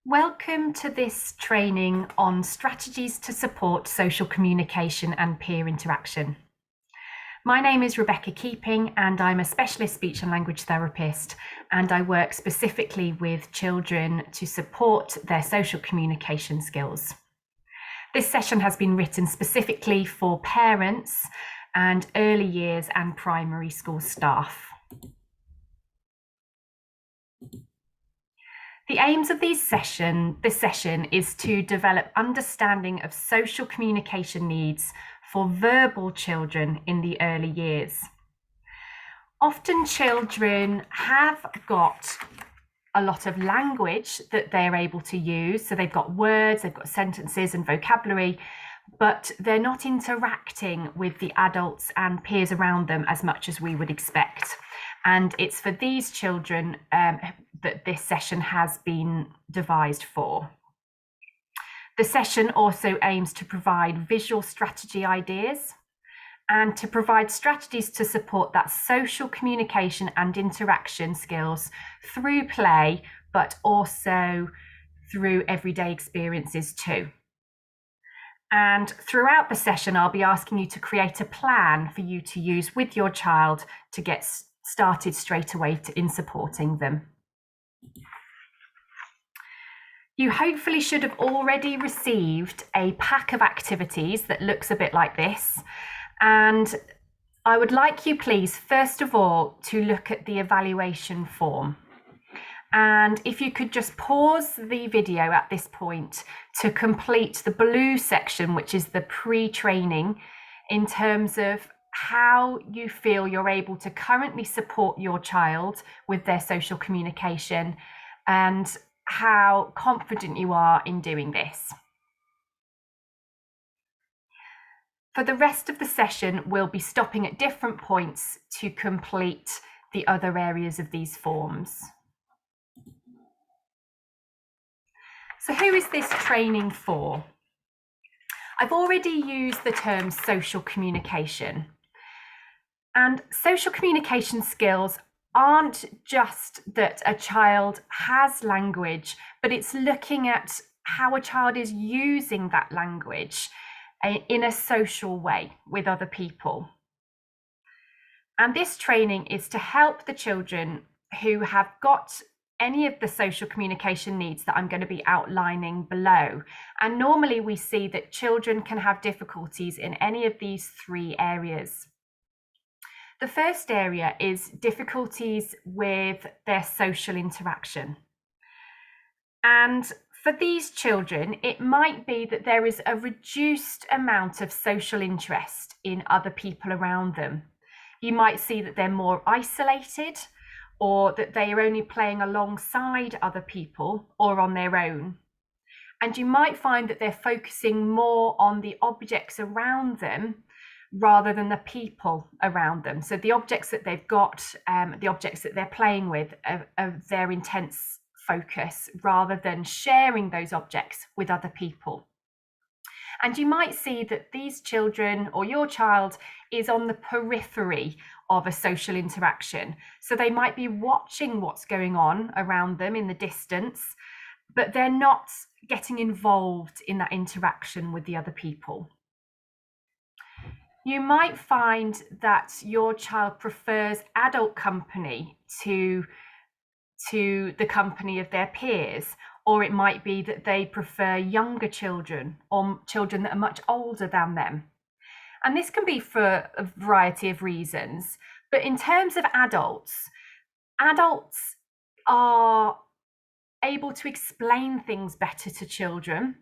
Welcome to this training on strategies to support social communication and peer interaction. My name is Rebecca Keeping and I'm a specialist speech and language therapist, and I work specifically with children to support their social communication skills. This session has been written specifically for parents and early years and primary school staff. The aims of this session is to develop understanding of social communication needs for verbal children in the early years. Often children have got a lot of language that they're able to use. So they've got words, they've got sentences and vocabulary, but they're not interacting with the adults and peers around them as much as we would expect. And it's for these children that this session has been devised for. The session also aims to provide visual strategy ideas and to provide strategies to support that social communication and interaction skills through play, but also through everyday experiences too. And throughout the session, I'll be asking you to create a plan for you to use with your child to get started straight away in supporting them. You hopefully should have already received a pack of activities that looks a bit like this. And I would like you, please, first of all, to look at the evaluation form. And if you could just pause the video at this point to complete the blue section, which is the pre-training, in terms of how you feel you're able to currently support your child with their social communication and how confident you are in doing this. For the rest of the session, we'll be stopping at different points to complete the other areas of these forms. So who is this training for? I've already used the term social communication. And social communication skills aren't just that a child has language, but it's looking at how a child is using that language in a social way with other people. And this training is to help the children who have got any of the social communication needs that I'm going to be outlining below. And normally we see that children can have difficulties in any of these three areas. The first area is difficulties with their social interaction. And for these children, it might be that there is a reduced amount of social interest in other people around them. You might see that they're more isolated, or that they are only playing alongside other people or on their own. And you might find that they're focusing more on the objects around them rather than the people around them. So the objects that they've got, the objects that they're playing with are their intense focus rather than sharing those objects with other people. And you might see that these children or your child is on the periphery of a social interaction. So they might be watching what's going on around them in the distance, but they're not getting involved in that interaction with the other people. You might find that your child prefers adult company to the company of their peers, or it might be that they prefer younger children or children that are much older than them. And this can be for a variety of reasons. But in terms of adults are able to explain things better to children,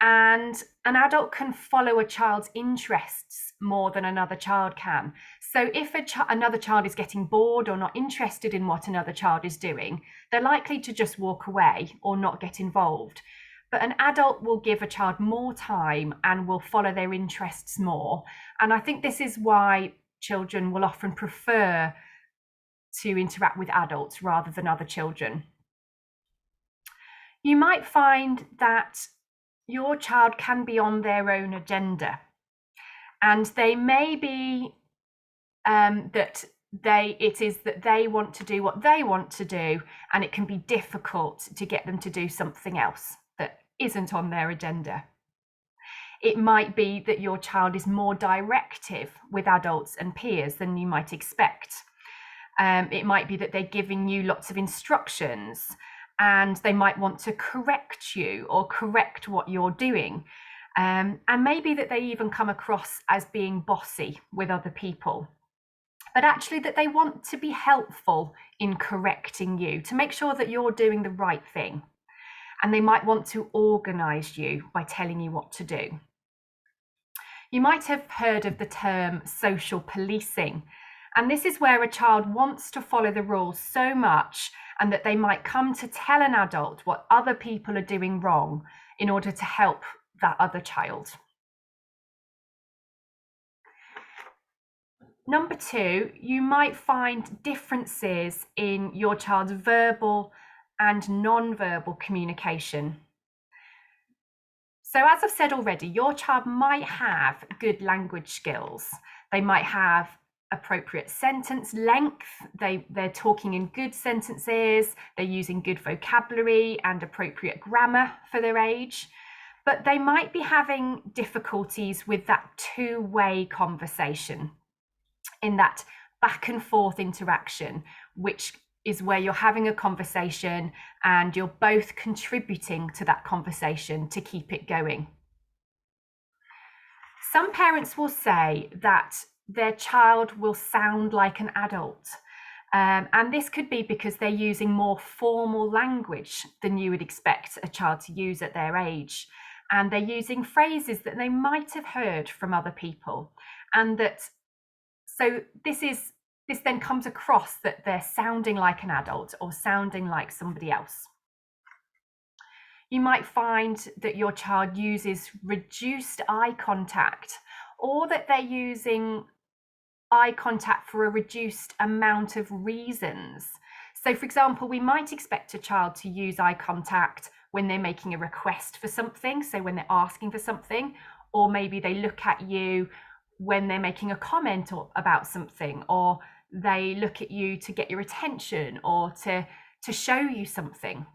and an adult can follow a child's interests more than another child can. So if another child is getting bored or not interested in what another child is doing, they're likely to just walk away or not get involved. But an adult will give a child more time and will follow their interests more. And I think this is why children will often prefer to interact with adults rather than other children. You might find that your child can be on their own agenda, and they may be that it is that they want to do what they want to do, and it can be difficult to get them to do something else that isn't on their agenda. It might be that your child is more directive with adults and peers than you might expect. It might be that they're giving you lots of instructions and they might want to correct you or correct what you're doing. And maybe that they even come across as being bossy with other people, but actually that they want to be helpful in correcting you to make sure that you're doing the right thing. And they might want to organize you by telling you what to do. You might have heard of the term social policing, and this is where a child wants to follow the rules so much and that they might come to tell an adult what other people are doing wrong in order to help that other child. Number 2, you might find differences in your child's verbal and non-verbal communication. So as I've said already, your child might have good language skills. They might have appropriate sentence length. They're talking in good sentences. They're using good vocabulary and appropriate grammar for their age. But they might be having difficulties with that two-way conversation, in that back and forth interaction, which is where you're having a conversation and you're both contributing to that conversation to keep it going. Some parents will say that their child will sound like an adult. And this could be because they're using more formal language than you would expect a child to use at their age. And they're using phrases that they might have heard from other people. And that, so this then comes across that they're sounding like an adult or sounding like somebody else. You might find that your child uses reduced eye contact, or that they're using eye contact for a reduced amount of reasons. So for example, we might expect a child to use eye contact when they're making a request for something, so when they're asking for something, or maybe they look at you when they're making a comment about something, or they look at you to get your attention or to show you something.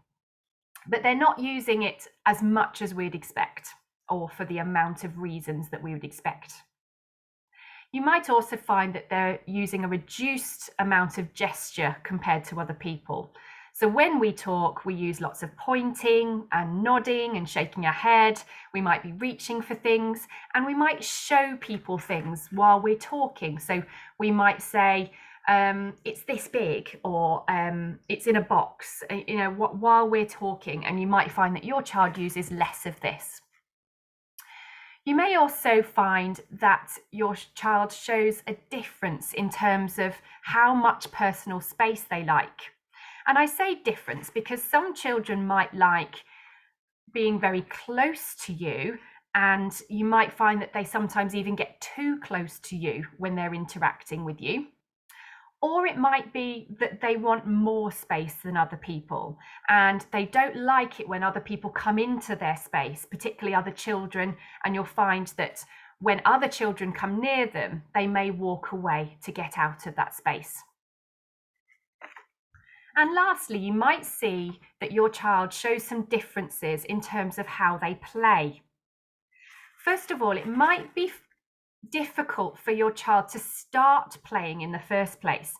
But they're not using it as much as we'd expect, or for the amount of reasons that we would expect. You might also find that they're using a reduced amount of gesture compared to other people. So when we talk, we use lots of pointing and nodding and shaking our head. We might be reaching for things, and we might show people things while we're talking. So we might say, it's this big, or it's in a box, while we're talking, and you might find that your child uses less of this. You may also find that your child shows a difference in terms of how much personal space they like. And I say difference because some children might like being very close to you, and you might find that they sometimes even get too close to you when they're interacting with you. Or it might be that they want more space than other people, and they don't like it when other people come into their space, particularly other children, and you'll find that when other children come near them, they may walk away to get out of that space. And lastly, you might see that your child shows some differences in terms of how they play. First of all, it might be difficult for your child to start playing in the first place.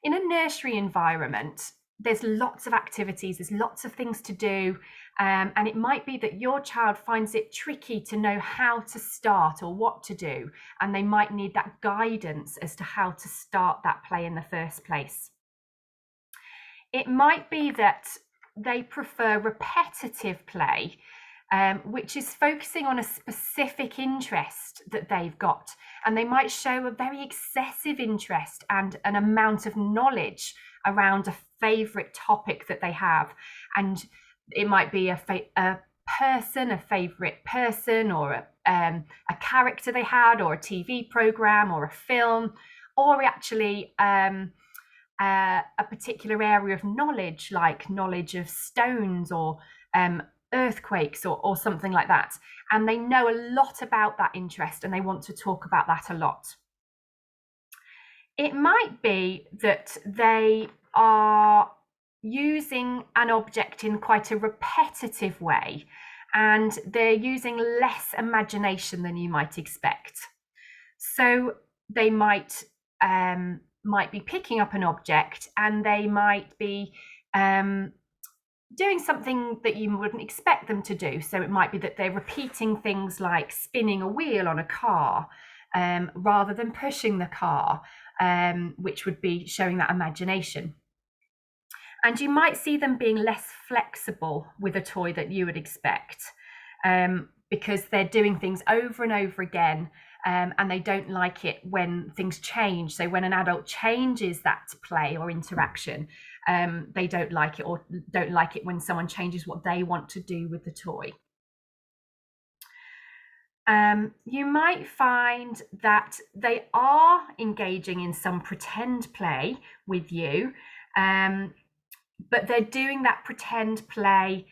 In a nursery environment, there's lots of activities, there's lots of things to do, and it might be that your child finds it tricky to know how to start or what to do, and they might need that guidance as to how to start that play in the first place. It might be that they prefer repetitive play, which is focusing on a specific interest that they've got. And they might show a very excessive interest and an amount of knowledge around a favourite topic that they have. And it might be a favourite person, or a character they had, or a TV programme, or a film, or actually a particular area of knowledge, like knowledge of stones or earthquakes or something like that. And they know a lot about that interest and they want to talk about that a lot. It might be that they are using an object in quite a repetitive way, and they're using less imagination than you might expect. So they might be picking up an object, and they might be doing something that you wouldn't expect them to do. So it might be that they're repeating things like spinning a wheel on a car rather than pushing the car, which would be showing that imagination. And you might see them being less flexible with a toy that you would expect, because they're doing things over and over again, and they don't like it when things change. So when an adult changes that play or interaction, they don't like it, or don't like it when someone changes what they want to do with the toy. You might find that they are engaging in some pretend play with you, but they're doing that pretend play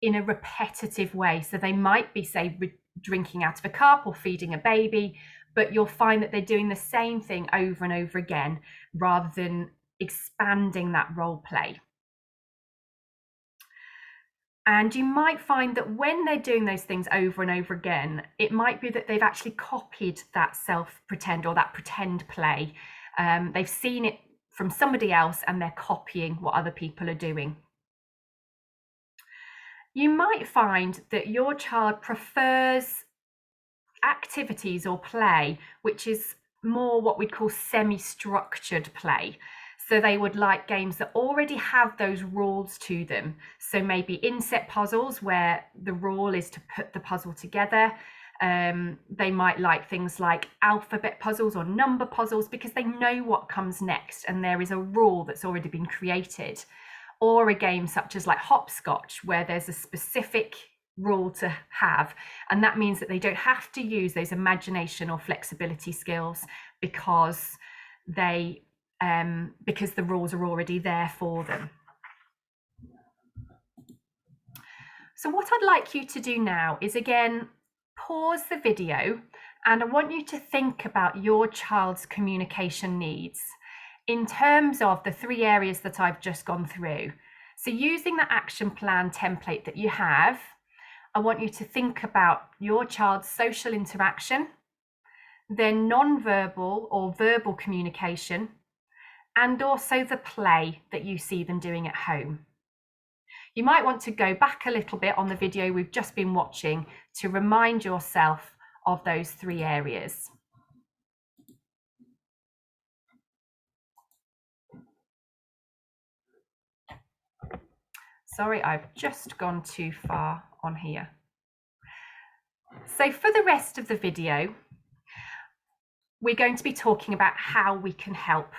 in a repetitive way. So they might be, say, drinking out of a cup or feeding a baby, but you'll find that they're doing the same thing over and over again rather than expanding that role play. And you might find that when they're doing those things over and over again, it might be that they've actually copied that self-pretend or that pretend play. They've seen it from somebody else and they're copying what other people are doing. You might find that your child prefers activities or play which is more what we'd call semi-structured play. So they would like games that already have those rules to them. So maybe inset puzzles where the rule is to put the puzzle together. They might like things like alphabet puzzles or number puzzles because they know what comes next and there is a rule that's already been created. Or a game such as like hopscotch, where there's a specific rule to have, and that means that they don't have to use those imagination or flexibility skills because the rules are already there for them. So what I'd like you to do now is, again, pause the video, and I want you to think about your child's communication needs in terms of the 3 areas that I've just gone through. So using the action plan template that you have, I want you to think about your child's social interaction, their non-verbal or verbal communication, and also the play that you see them doing at home. You might want to go back a little bit on the video we've just been watching to remind yourself of those 3 areas. Sorry, I've just gone too far on here. So for the rest of the video, we're going to be talking about how we can help.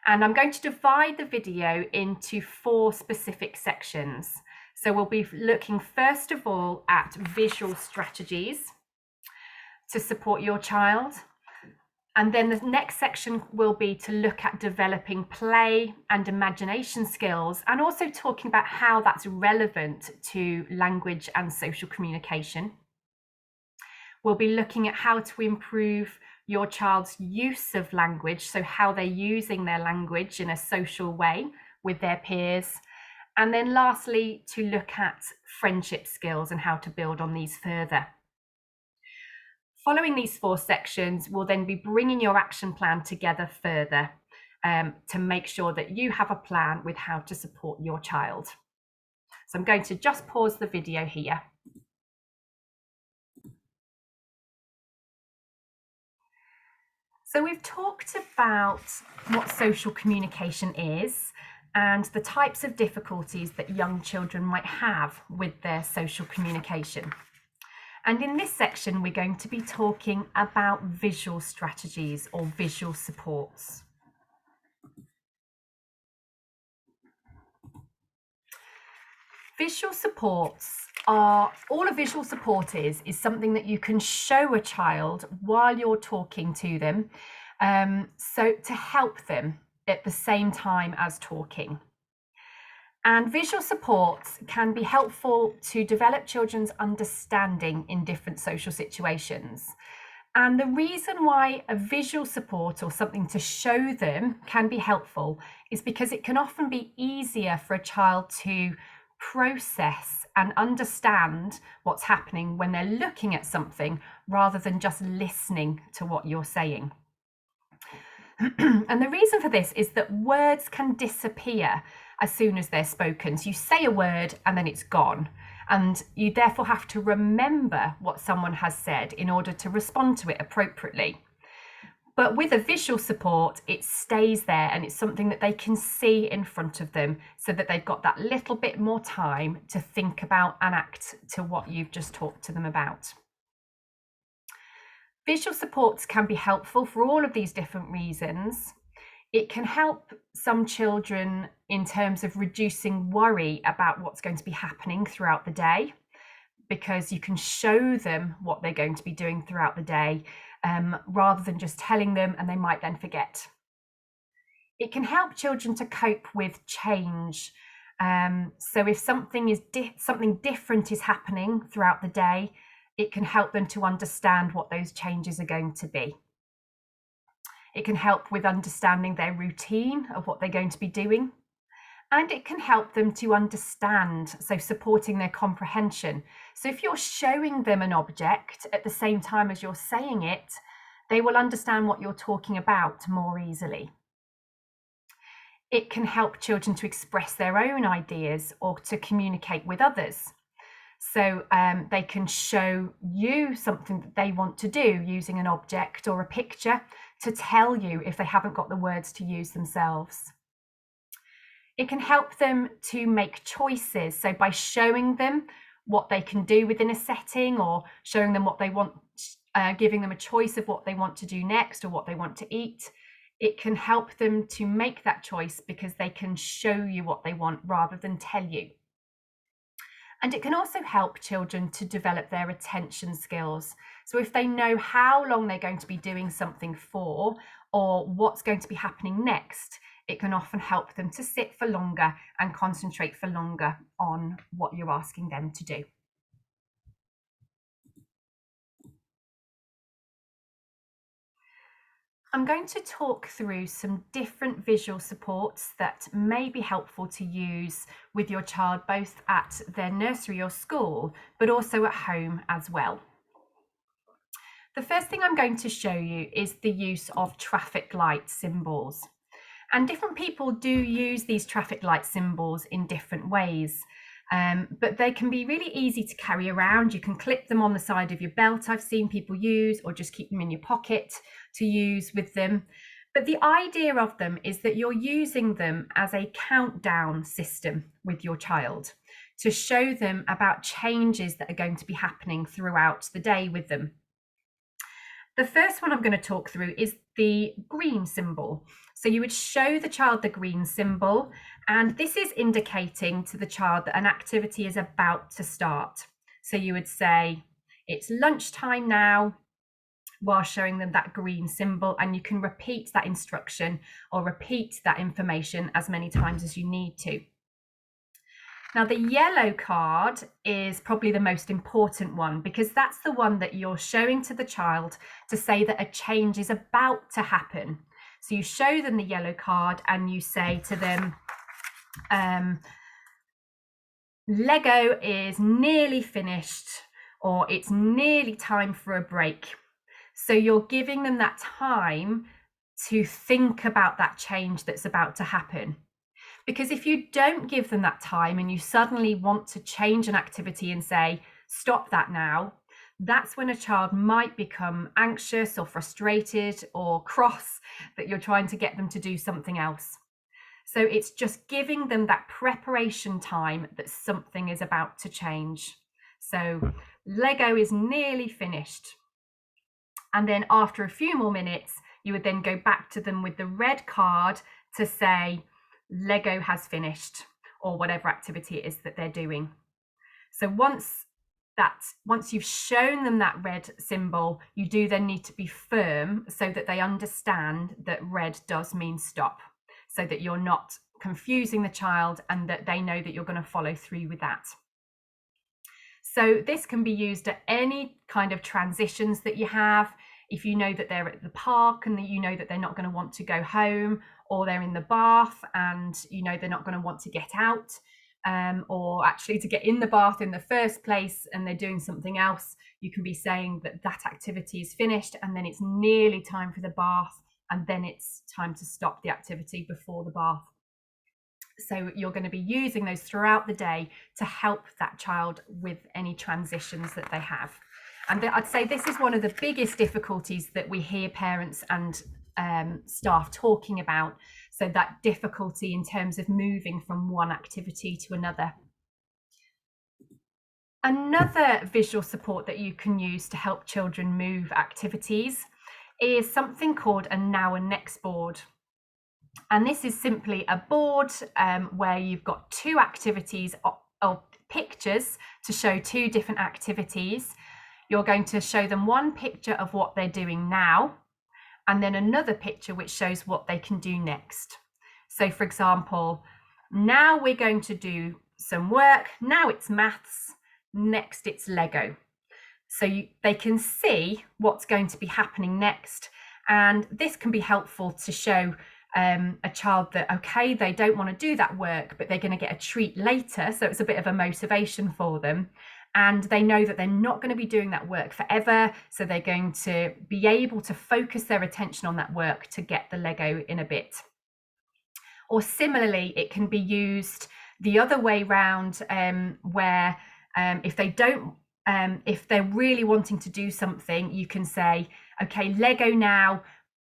And I'm going to divide the video into 4 specific sections. So we'll be looking first of all at visual strategies to support your child. And then the next section will be to look at developing play and imagination skills, and also talking about how that's relevant to language and social communication. We'll be looking at how to improve your child's use of language, so how they're using their language in a social way with their peers. And then lastly, to look at friendship skills and how to build on these further. Following these 4 sections, we'll then be bringing your action plan together further to make sure that you have a plan with how to support your child. So I'm going to just pause the video here. So we've talked about what social communication is and the types of difficulties that young children might have with their social communication. And in this section, we're going to be talking about visual strategies or visual supports. Visual supports are, all a visual support is something that you can show a child while you're talking to them, so to help them at the same time as talking. And visual supports can be helpful to develop children's understanding in different social situations. And the reason why a visual support or something to show them can be helpful is because it can often be easier for a child to process and understand what's happening when they're looking at something rather than just listening to what you're saying. And the reason for this is that words can disappear as soon as they're spoken. So you say a word and then it's gone. And you therefore have to remember what someone has said in order to respond to it appropriately. But with a visual support, it stays there and it's something that they can see in front of them so that they've got that little bit more time to think about and act to what you've just talked to them about. Visual supports can be helpful for all of these different reasons. It can help some children in terms of reducing worry about what's going to be happening throughout the day, because you can show them what they're going to be doing throughout the day rather than just telling them and they might then forget. It can help children to cope with change. So if something different is happening throughout the day, it can help them to understand what those changes are going to be. It can help with understanding their routine of what they're going to be doing. And it can help them to understand, so supporting their comprehension. So if you're showing them an object at the same time as you're saying it, they will understand what you're talking about more easily. It can help children to express their own ideas or to communicate with others. So they can show you something that they want to do using an object or a picture to tell you if they haven't got the words to use themselves. It can help them to make choices. So by showing them what they can do within a setting or showing them what they want, giving them a choice of what they want to do next or what they want to eat, it can help them to make that choice because they can show you what they want rather than tell you. And it can also help children to develop their attention skills. So if they know how long they're going to be doing something for or what's going to be happening next, it can often help them to sit for longer and concentrate for longer on what you're asking them to do. I'm going to talk through some different visual supports that may be helpful to use with your child, both at their nursery or school, but also at home as well. The first thing I'm going to show you is the use of traffic light symbols. And different people do use these traffic light symbols in different ways. But they can be really easy to carry around. You can clip them on the side of your belt, I've seen people use, or just keep them in your pocket to use with them. But the idea of them is that you're using them as a countdown system with your child to show them about changes that are going to be happening throughout the day with them. The first one I'm going to talk through is the green symbol. So you would show the child the green symbol, and this is indicating to the child that an activity is about to start. So you would say, it's lunchtime now, while showing them that green symbol, and you can repeat that instruction or repeat that information as many times as you need to. Now, the yellow card is probably the most important one because that's the one that you're showing to the child to say that a change is about to happen. So you show them the yellow card and you say to them, Lego is nearly finished, or it's nearly time for a break. So you're giving them that time to think about that change that's about to happen. Because if you don't give them that time and you suddenly want to change an activity and say, stop that now, that's when a child might become anxious or frustrated or cross that you're trying to get them to do something else. So it's just giving them that preparation time that something is about to change. So Lego is nearly finished. And then after a few more minutes, you would then go back to them with the red card to say, Lego has finished, or whatever activity it is that they're doing. So once you've shown them that red symbol, you do then need to be firm so that they understand that red does mean stop, so that you're not confusing the child and that they know that you're going to follow through with that. So this can be used at any kind of transitions that you have. if you know that they're at the park and that you know that they're not going to want to go home, or they're in the bath and you know they're not going to want to get out, or actually to get in the bath in the first place and they're doing something else, you can be saying that that activity is finished and then it's nearly time for the bath, and then it's time to stop the activity before the bath. So you're going to be using those throughout the day to help that child with any transitions that they have. And I'd say this is one of the biggest difficulties that we hear parents and staff talking about. So that difficulty in terms of moving from one activity to another. Another visual support that you can use to help children move activities is something called a now and next board. And this is simply a board where you've got two activities or pictures to show two different activities. You're going to show them one picture of what they're doing now, and then another picture which shows what they can do next. So for example, now we're going to do some work. Now it's maths. Next it's Lego. So they can see what's going to be happening next. And this can be helpful to show a child that, okay, they don't want to do that work, but they're going to get a treat later. So it's a bit of a motivation for them. And they know that they're not going to be doing that work forever. So they're going to be able to focus their attention on that work to get the Lego in a bit. Or similarly, it can be used the other way round, where if they don't, if they're really wanting to do something, you can say, okay, Lego now,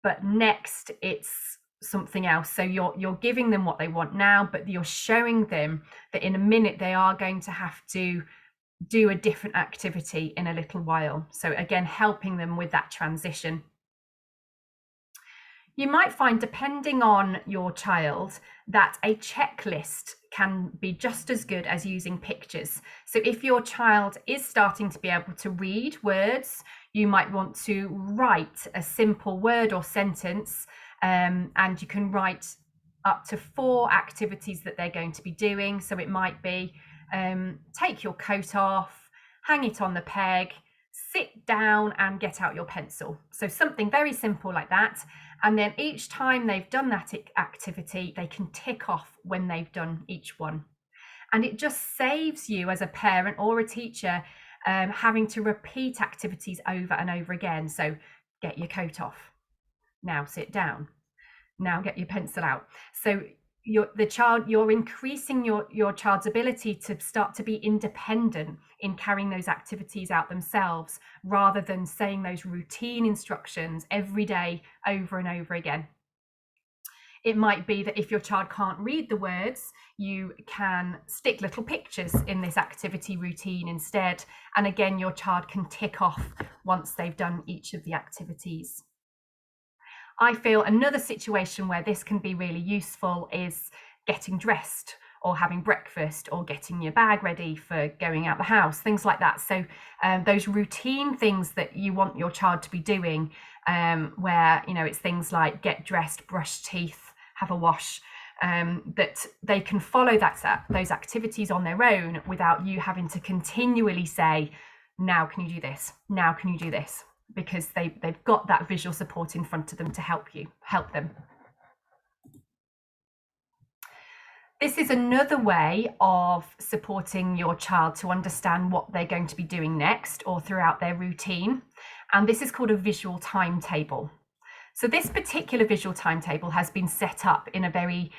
but next it's something else. So you're giving them what they want now, but you're showing them that in a minute they are going to have to do a different activity in a little while. So again, helping them with that transition. You might find, depending on your child, that a checklist can be just as good as using pictures. So if your child is starting to be able to read words, you might want to write a simple word or sentence, and you can write up to 4 activities that they're going to be doing. So it might be take your coat off, hang it on the peg, sit down and get out your pencil. So something very simple like that. And then each time they've done that activity, they can tick off when they've done each one. And it just saves you as a parent or a teacher having to repeat activities over and over again. So get your coat off. Now sit down. Now get your pencil out. So you're increasing your child's ability to start to be independent in carrying those activities out themselves, rather than saying those routine instructions every day over and over again. It might be that if your child can't read the words, you can stick little pictures in this activity routine instead. And again, your child can tick off once they've done each of the activities. I feel another situation where this can be really useful is getting dressed, or having breakfast, or getting your bag ready for going out the house, things like that. So those routine things that you want your child to be doing, where, you know, it's things like get dressed, brush teeth, have a wash, that they can follow those activities on their own without you having to continually say, now can you do this? Now can you do this? Because they've got that visual support in front of them to help them. This is another way of supporting your child to understand what they're going to be doing next or throughout their routine. And this is called a visual timetable. So this particular visual timetable has been set up in a very,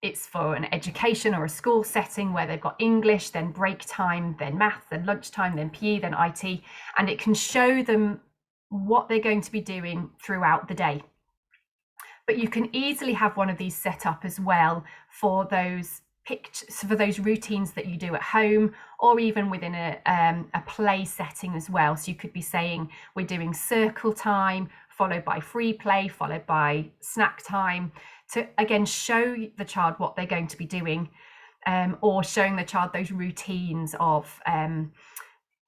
it's for an education or a school setting where they've got English, then break time, then math, then lunchtime, then PE, then IT, and it can show them what they're going to be doing throughout the day. But you can easily have one of these set up as well for those pictures, for those routines that you do at home, or even within a play setting as well. So you could be saying, we're doing circle time, followed by free play, followed by snack time, to again show the child what they're going to be doing, or showing the child those routines of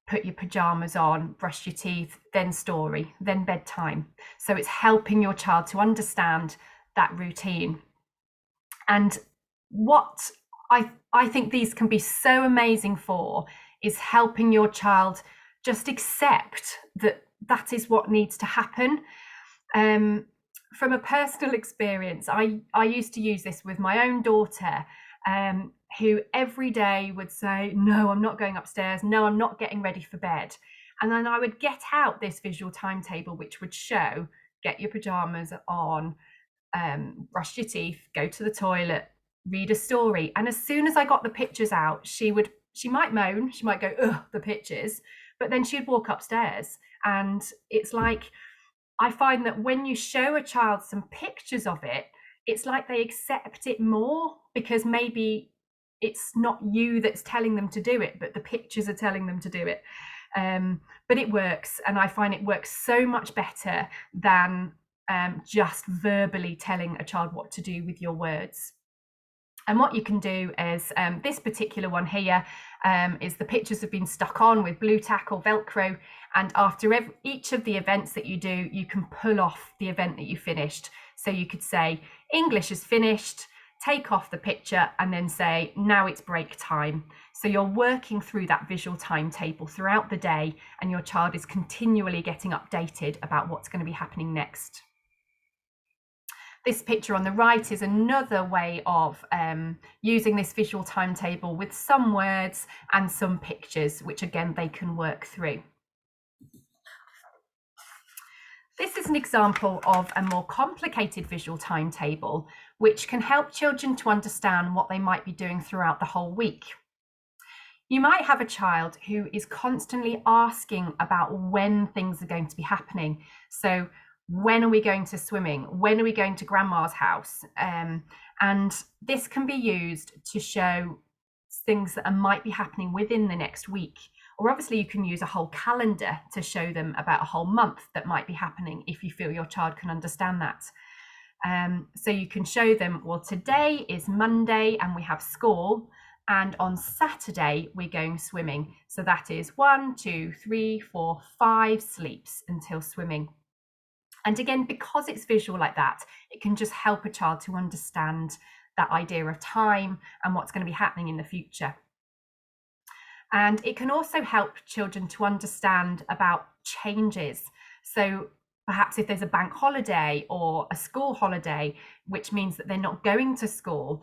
put your pajamas on, brush your teeth, then story, then bedtime. So it's helping your child to understand that routine. And what I think these can be so amazing for is helping your child just accept that that is what needs to happen. From a personal experience, I used to use this with my own daughter, who every day would say, no, I'm not going upstairs. No, I'm not getting ready for bed. And then I would get out this visual timetable, which would show, get your pajamas on, brush your teeth, go to the toilet, read a story. And as soon as I got the pictures out, she might moan, she might go, ugh, the pictures, but then she'd walk upstairs. And it's like, I find that when you show a child some pictures of it, it's like they accept it more, because maybe it's not you that's telling them to do it, but the pictures are telling them to do it. But it works, and I find it works so much better than just verbally telling a child what to do with your words. And what you can do is, this particular one here is the pictures have been stuck on with blue tack or Velcro, and after each of the events that you do, you can pull off the event that you finished. So you could say, English is finished, take off the picture, and then say, now it's break time. So you're working through that visual timetable throughout the day, and your child is continually getting updated about what's going to be happening next. This picture on the right is another way of using this visual timetable with some words and some pictures, which again, they can work through. This is an example of a more complicated visual timetable, which can help children to understand what they might be doing throughout the whole week. You might have a child who is constantly asking about when things are going to be happening. So, when are we going to swimming? When are we going to grandma's house? And this can be used to show things that might be happening within the next week. Or obviously you can use a whole calendar to show them about a whole month that might be happening, if you feel your child can understand that. So you can show them, well, today is Monday and we have school, and on Saturday we're going swimming. So that is 1, 2, 3, 4, 5 sleeps until swimming. And again, because it's visual like that, it can just help a child to understand that idea of time and what's going to be happening in the future. And it can also help children to understand about changes. So perhaps if there's a bank holiday or a school holiday, which means that they're not going to school,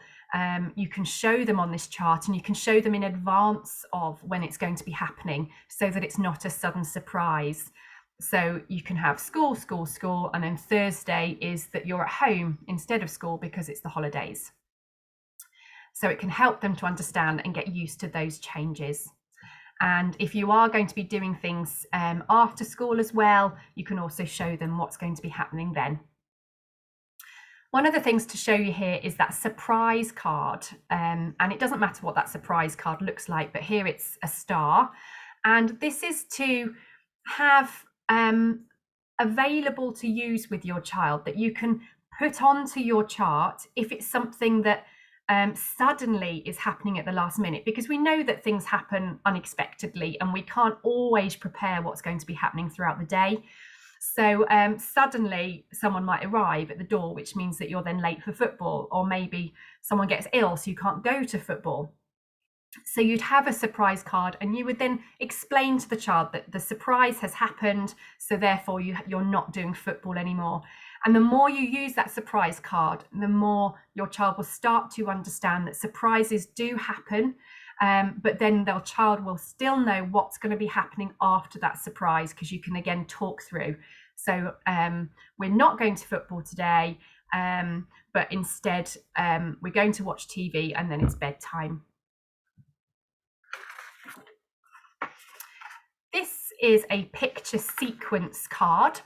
you can show them on this chart, and you can show them in advance of when it's going to be happening, so that it's not a sudden surprise. So you can have school, school, school, and then Thursday is that you're at home instead of school because it's the holidays. So it can help them to understand and get used to those changes. And if you are going to be doing things after school as well, you can also show them what's going to be happening then. One of the things to show you here is that surprise card. And it doesn't matter what that surprise card looks like, but here it's a star. And this is to have available to use with your child, that you can put onto your chart if it's something that suddenly is happening at the last minute, because we know that things happen unexpectedly and we can't always prepare what's going to be happening throughout the day. So suddenly someone might arrive at the door, which means that you're then late for football, or maybe someone gets ill so you can't go to football. So you'd have a surprise card, and you would then explain to the child that the surprise has happened, so therefore you're not doing football anymore. And the more you use that surprise card, the more your child will start to understand that surprises do happen, but then their child will still know what's going to be happening after that surprise, because you can again talk through. So we're not going to football today, but instead we're going to watch TV, and then it's bedtime. This is a picture sequence card,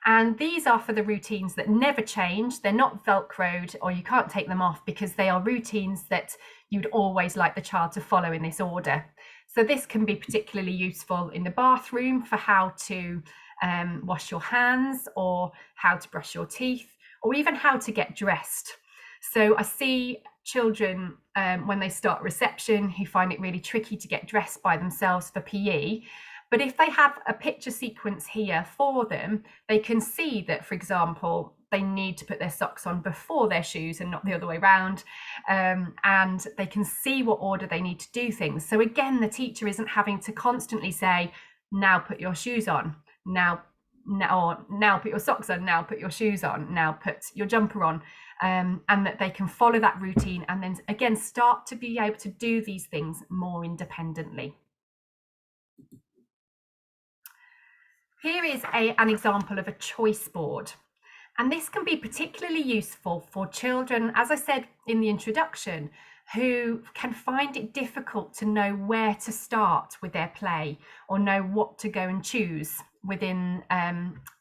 and these are for the routines that never change. They're not Velcroed, or you can't take them off, because they are routines that you'd always like the child to follow in this order. So this can be particularly useful in the bathroom for how to wash your hands, or how to brush your teeth, or even how to get dressed. So I see children when they start reception who find it really tricky to get dressed by themselves for PE. But if they have a picture sequence here for them, they can see that, for example, they need to put their socks on before their shoes and not the other way around. And they can see what order they need to do things. So again, the teacher isn't having to constantly say, now put your shoes on, now now put your socks on, now put your shoes on, now put your jumper on, and that they can follow that routine and then again start to be able to do these things more independently. Here is an example of a choice board. And this can be particularly useful for children, as I said in the introduction, who can find it difficult to know where to start with their play or know what to go and choose within,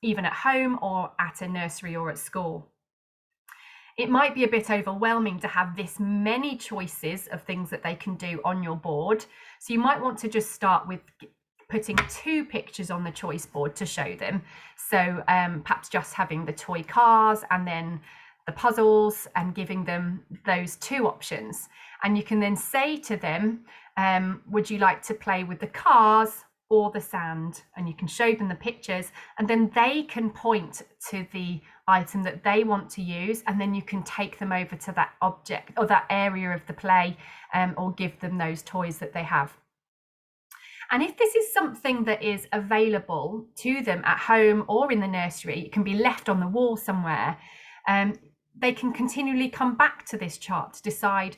even at home or at a nursery or at school. It might be a bit overwhelming to have this many choices of things that they can do on your board. So you might want to just start with putting 2 pictures on the choice board to show them. So perhaps just having the toy cars and then the puzzles and giving them those 2 options. And you can then say to them, would you like to play with the cars or the sand? And you can show them the pictures and then they can point to the item that they want to use, and then you can take them over to that object or that area of the play, or give them those toys that they have. And if this is something that is available to them at home or in the nursery, it can be left on the wall somewhere, they can continually come back to this chart to decide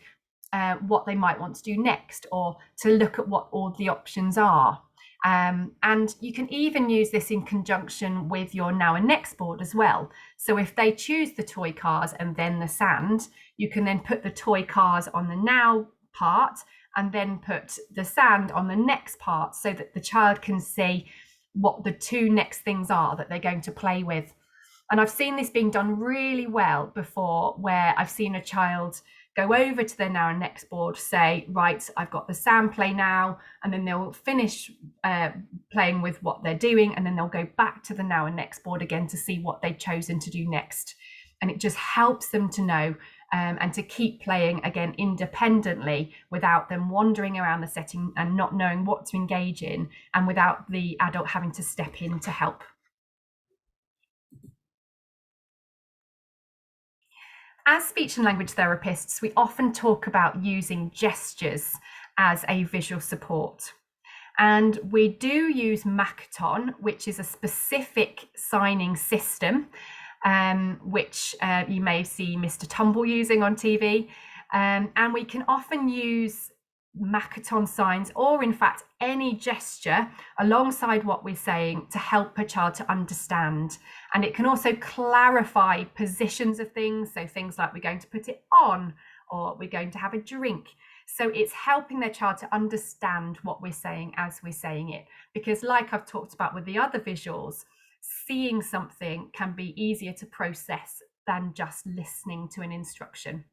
what they might want to do next, or to look at what all the options are. And you can even use this in conjunction with your now and next board as well. So if they choose the toy cars and then the sand, you can then put the toy cars on the now part and then put the sand on the next part, so that the child can see what the 2 next things are that they're going to play with. And I've seen this being done really well before, where I've seen a child go over to their now and next board, say, right, I've got the sand play now, and then they'll finish playing with what they're doing, and then they'll go back to the now and next board again to see what they've chosen to do next. And it just helps them to know and to keep playing again independently, without them wandering around the setting and not knowing what to engage in, and without the adult having to step in to help. As speech and language therapists, we often talk about using gestures as a visual support. And we do use Makaton, which is a specific signing system, which you may see Mr. Tumble using on TV. And we can often use Makaton signs, or in fact any gesture alongside what we're saying, to help a child to understand. And it can also clarify positions of things, so things like we're going to put it on, or we're going to have a drink. So it's helping their child to understand what we're saying as we're saying it, because like I've talked about with the other visuals, seeing something can be easier to process than just listening to an instruction.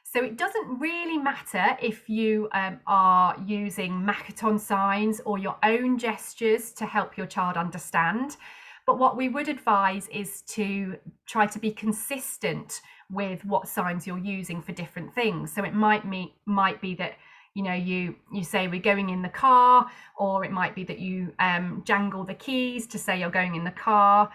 So it doesn't really matter if you are using Makaton signs or your own gestures to help your child understand. But what we would advise is to try to be consistent with what signs you're using for different things. So it might be that you say we're going in the car, or it might be that you jangle the keys to say you're going in the car.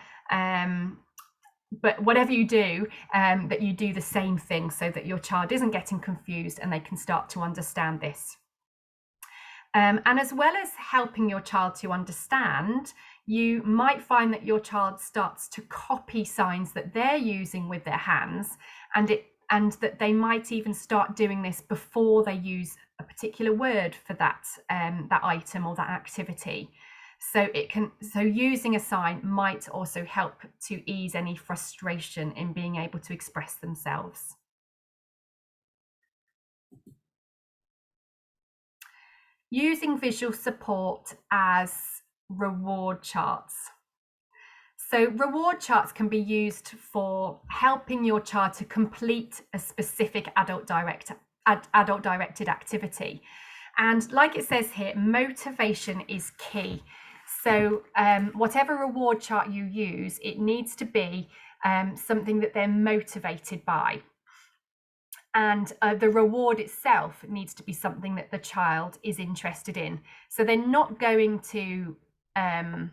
But whatever you do, that you do the same thing, so that your child isn't getting confused and they can start to understand this. And as well as helping your child to understand, you might find that your child starts to copy signs that they're using with their hands, and that they might even start doing this before they use a particular word for that item or that activity. So using a sign might also help to ease any frustration in being able to express themselves. Using visual support as reward charts. So reward charts can be used for helping your child to complete a specific adult-directed activity. And like it says here, motivation is key. So whatever reward chart you use, it needs to be something that they're motivated by. And the reward itself needs to be something that the child is interested in. So they're not going to, I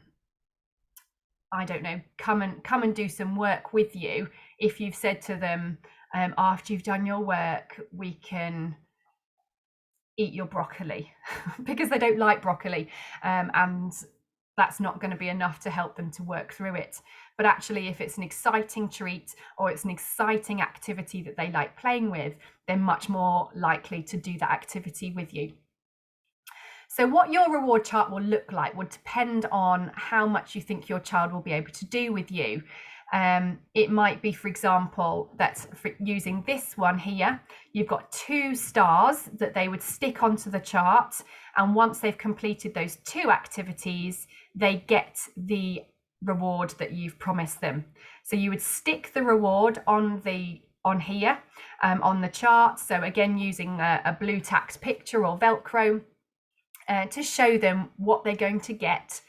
don't know, come and do some work with you if you've said to them, after you've done your work, we can eat your broccoli, because they don't like broccoli, and that's not going to be enough to help them to work through it. But actually, if it's an exciting treat or it's an exciting activity that they like playing with, they're much more likely to do that activity with you. So what your reward chart will look like will depend on how much you think your child will be able to do with you. It might be, for example, that for using this one here, you've got 2 stars that they would stick onto the chart, and once they've completed those 2 activities, they get the reward that you've promised them. So you would stick the reward on here on the chart. So again, using a blue tacked picture or Velcro to show them what they're going to get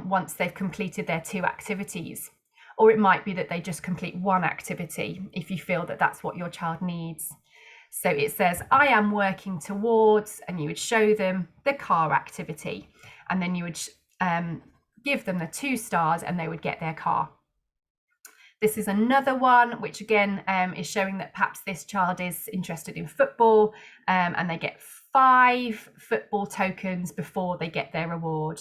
once they've completed their 2 activities. Or it might be that they just complete 1 activity if you feel that that's what your child needs. So it says, I am working towards, and you would show them the car activity, and then you would give them the 2 stars and they would get their car. This is another one, which again is showing that perhaps this child is interested in football, and they get 5 football tokens before they get their reward.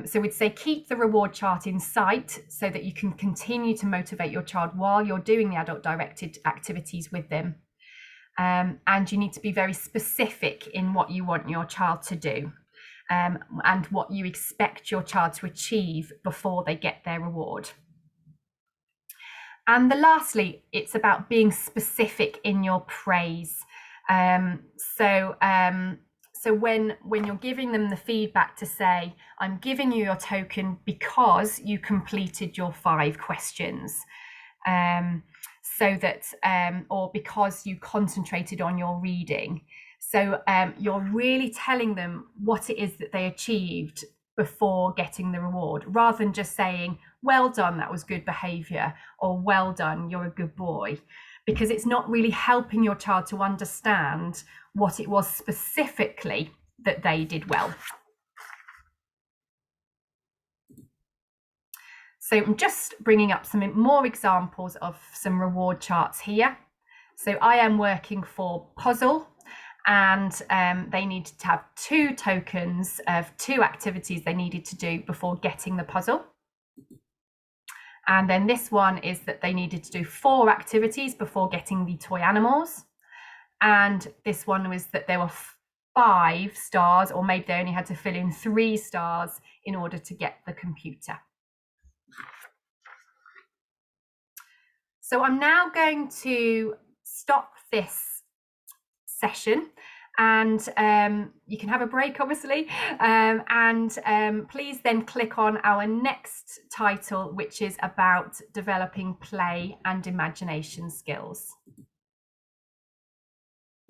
So we'd say keep the reward chart in sight so that you can continue to motivate your child while you're doing the adult directed activities with them. And you need to be very specific in what you want your child to do, and what you expect your child to achieve before they get their reward. And lastly, it's about being specific in your praise. So when you're giving them the feedback to say, I'm giving you your token because you completed your 5 questions, so that, or because you concentrated on your reading. So you're really telling them what it is that they achieved before getting the reward, rather than just saying, well done, that was good behavior, or well done, you're a good boy, because it's not really helping your child to understand what it was specifically that they did well. So I'm just bringing up some more examples of some reward charts here. So I am working for puzzle, and they needed to have 2 tokens of 2 activities they needed to do before getting the puzzle. And then this one is that they needed to do 4 activities before getting the toy animals. And this one was that there were 5 stars, or maybe they only had to fill in 3 stars in order to get the computer. So I'm now going to stop this session, and you can have a break, obviously, and please then click on our next title, which is about developing play and imagination skills.